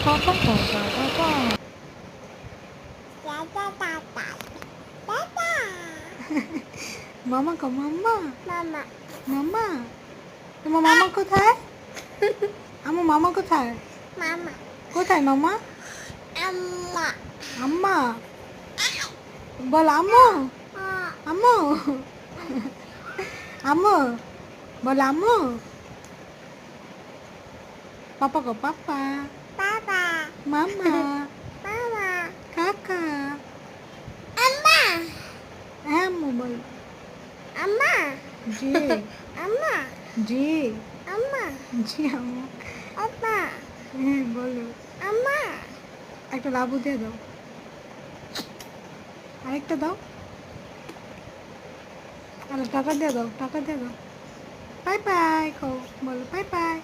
পাপা পাপা পাপা মামা কো মাম্মা মামা তোমার মামা কোথায় আমার মামা কোথায় কোথায় মামা আম্মা বল আম্মু আম্মু আম্মু বল আম্মু পাপা কো পাপা মামা কাকা আম্মু বল জি জি জি আম্মু হ্যাঁ বলো একটা লাবু দিয়ে দাও আরেকটা দাও আর টাকা দিয়ে দাও বাই বাই কো বলো বাই বাই